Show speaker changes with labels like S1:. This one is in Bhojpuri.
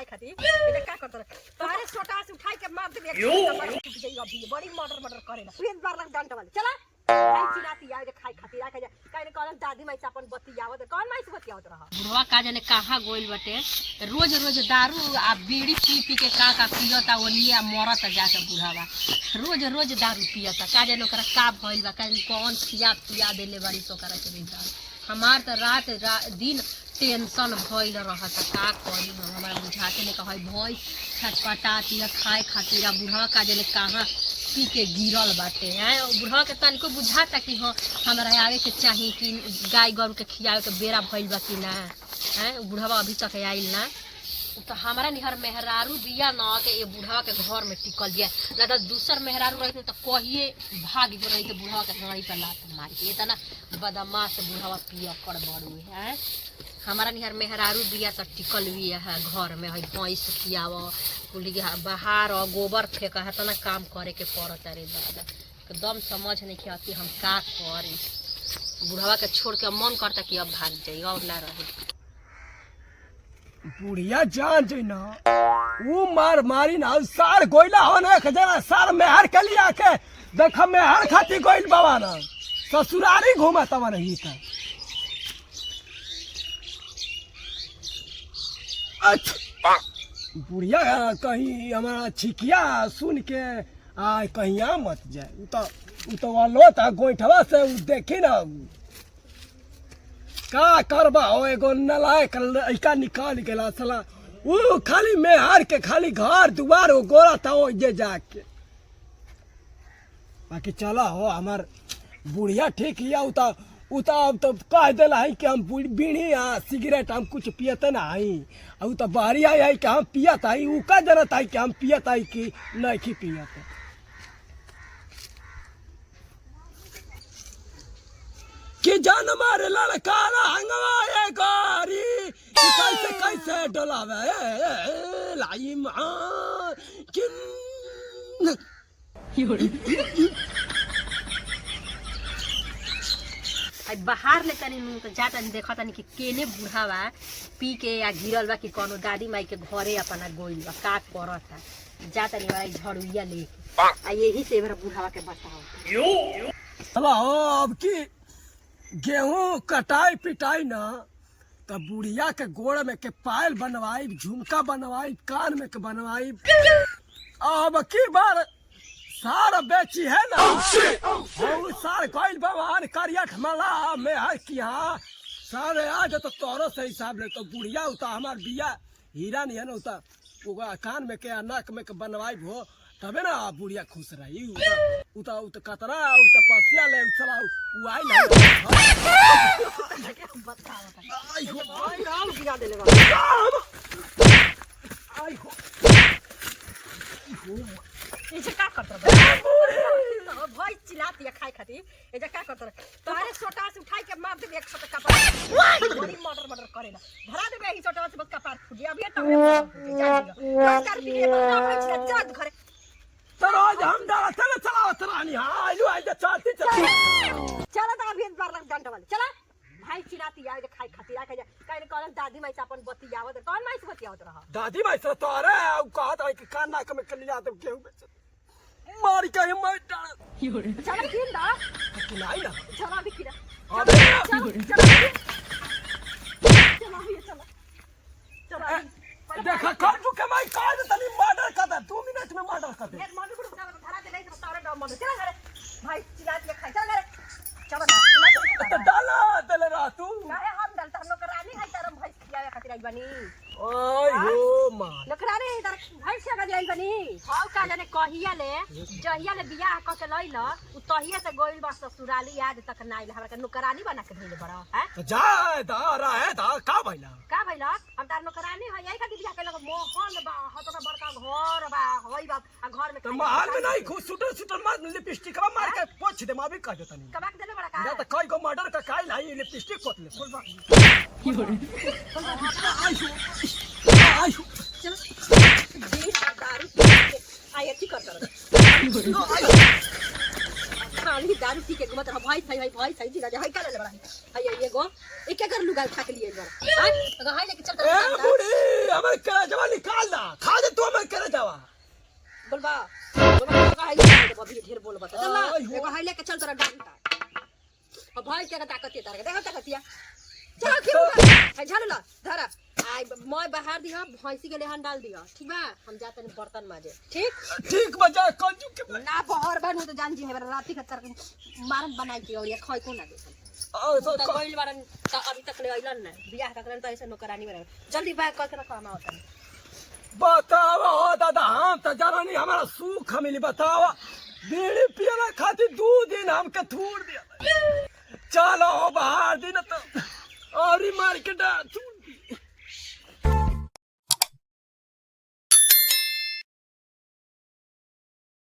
S1: खाती ये का करत तोहरे छोटा से उठाई के मार दे अभी बड़ी मर्डर करेला फिर बार लग डंट वाले चला आई चिनाती आ जे खाई खाती रखे जा काहे कहलन दादी माई से अपन बतियावत कौन माई से बतियावत रहा
S2: बुढ़वा का जाने कहां गोइल बटे रोज रोज दारू आ बीड़ी पी के का पियता ओलिया मरत जाके बुढ़ावा रोज रोज दारू पियता का जाने ओकरा का भइल बा काहे कौन पिया देले बड़ी तो ओकरा के बेटा हमार त रात दिन टेंशन भइल रहत का करी हमरा बुझाते ने कहै भई छटपटाती खाए खातिर बुढ़वा का जाने कहां पी के गिरल बाटे हैं बुढ़वा के तनिको बुझाता कि हाँ हमारा आगे के चाहिए कि गाय गोरु के खियावे के बेरा भइल बा कि ना हैं बुढ़वा अभी तक आइल ना तो हमारा निहर मेहरारू बिया न के ये बुढ़वा के घर में टिकल दिया ना तो दूसर मेहरारू रहते तो कहिए भाग गए रही बुढ़वा के गाड़ी पर लात मार के इतना बदमाश बुढ़वा पिया कर बड़ू है हमारा निहर मेहरारू बिया तो टिकल हुई है घर में है भैंस खियाव कुली बाहर और गोबर फेंक है तना काम करे के पड़त अरे दादा एकदम समझ नहीं के आती हम का करी बुढ़वा के छोड़ के मन करता कि अब भाग जाइए और ना रहे
S3: बुढ़िया जान जाए ना वो मार मारी ना सार गोइला हो ना जरा सार मेहर के लिया के देख मेहर खाती गोइल बाबा ना ससुरारी घूमा तब नहीं था अच्छा बुढ़िया कहीं हमारा छिकिया सुन के कहीं आ मत जाए तो वालो था गोइठवा से देखी ना का करबा हो एगो नलायक लड़का निकाल गेला साला वो खाली मेहर के खाली घर दुआर हो गोरा था वो ये जाके बाकी चला हो हमार बुढ़िया ठीक हिया उता अब तो कह दिला है कि हम बीड़ी सिगरेट हम कुछ पियते ना है अब तो बाहरी आई है कि हम पियत है उ का जनत है कि हम पियत है कि नहीं पियत कि जान मारे लड़कारा हंगवा गारी कैसे कैसे डोलावे लाई मां
S2: बाहर ले तनी नु तो जाता नहीं देखा तनी कि केने बुढ़ावा पी के या गिरल बा कि कोनो दादी माई के घरे अपना गोइल बा का करत है जाता नहीं भाई झड़ुइया लेके आ यही से मेरा बुढ़ावा के बताओ
S3: चला हो अब की गेहूं कटाई पिटाई ना तब बुढ़िया के गोड़ में के पायल बनवाई झुमका बनवाई कान में के बनवाई अब की बार सार बेची है ना और सार कोई भगवान करियठ मला में है कि हाँ सारे आज तो तोरो से हिसाब ले तो बुढ़िया उता हमार बिया हीरा नहीं है ना उता कान में के नाक में के बनवाई हो तबे ना बुढ़िया खुश रही उता कतरा उता पसिया ले चला आई ना आई हो
S1: काम गिरा देले बा
S3: आई हो
S1: ये का करत रहा भाई चिल्लाती है खाई खाती ये का करत रहा तोहरे छोटा से उठाई के मार दे एक छोटा कपार बड़ी मर्डर करेला भरा देबे ई छोटा से बस कपार फूट गया अभी तो नमस्कार पी के बता चल घरे
S3: तो रोज हम डाला चला रानी हां आलू आई चलती
S1: चला तो अभी बार लग डंट वाले चला भाई चिनाती आ जे खाई खाती रखे जा काहे कहलन दादी माई से अपन बतियावत कौन माई से बतियावत रहा
S3: दादी माई से तो अरे कहत है कि कान नाक में कल जाते गेहूं बेच मार के मैं डाल
S1: चला किन दा
S3: कि नहीं ना
S1: चला भी किरा चला
S3: देखा कर चुके मैं कह दे तनी मर्डर कर दे 2 मिनट में मर्डर कर दे
S1: एक मर्डर को धरा दे नहीं तो तारे डर मर्डर चला घरे भाई चिनाती खाई चल घरे चला
S3: तो डाला दले रहा तू
S1: अरे हम डालता हम लोग रानी है तरम भाई खियावे खातिर आई बनी
S3: ओए हो मां
S1: लखरारे इधर भाई से आगे आई बनी हाउ का जाने कहिया ले जहिया ले बियाह क के लइल उ तहिया से गोइल बस ससुराली आज तक ना आइल हमरा के नौकरानी बना के धइले बड़ा है
S3: तो जा दारा है दा का भइला
S1: हम तार नौकरानी है यही खातिर बियाह के लग मोहन बा हतना बड़का घर बा होई बा आ घर में
S3: तो महल में नहीं खूब सुटर मार लिपस्टिक मार के पोछ दे मां भी कह देता नहीं
S1: कबाक देले बड़ा का
S3: ना तो कई गो मर्डर का काई लाई लिपस्टिक पोछ ले खोल बा आई
S1: चल जी दारू आये ठीक कर खाली दारू पी के घुमत रह भाई भाई सही जी हाय का ले बड़ा हाय ये गो एक कर लुगा खा के लिए बड़ा हाय अगर हाय लेके चल
S3: ए बूढ़ी हमें करे जवा निकाल दा खा दे तू हमें करे जवा
S1: बोलबा हाय ले अभी ढेर बोल बता चल एगो हाय लेके चल तोरा डांटा अब भाई क्या ताकत है तारे देखा ताकतिया चल क्यों झाड़ ला धरा आई मैं बाहर दिया भैंसी के लेहन डाल दिया ठीक बा हम जाते हैं बर्तन माजे ठीक
S3: बजा कंजू के
S1: ना बहर बन तो जान जी है राती के तर मारन बनाई के और ये खय को ना दे तो कोइल बारन त अभी तक ले आइलन ना बियाह का करन त ऐसे नौकरानी में जल्दी बैग करके रखो हम होता
S3: बताओ हो दादा हम तो जानी हमारा सुख मिली बताओ बीड़ी पियला खातिर 2 दिन हमके थूड़ दिया चलो बाहर दिन तो और मार के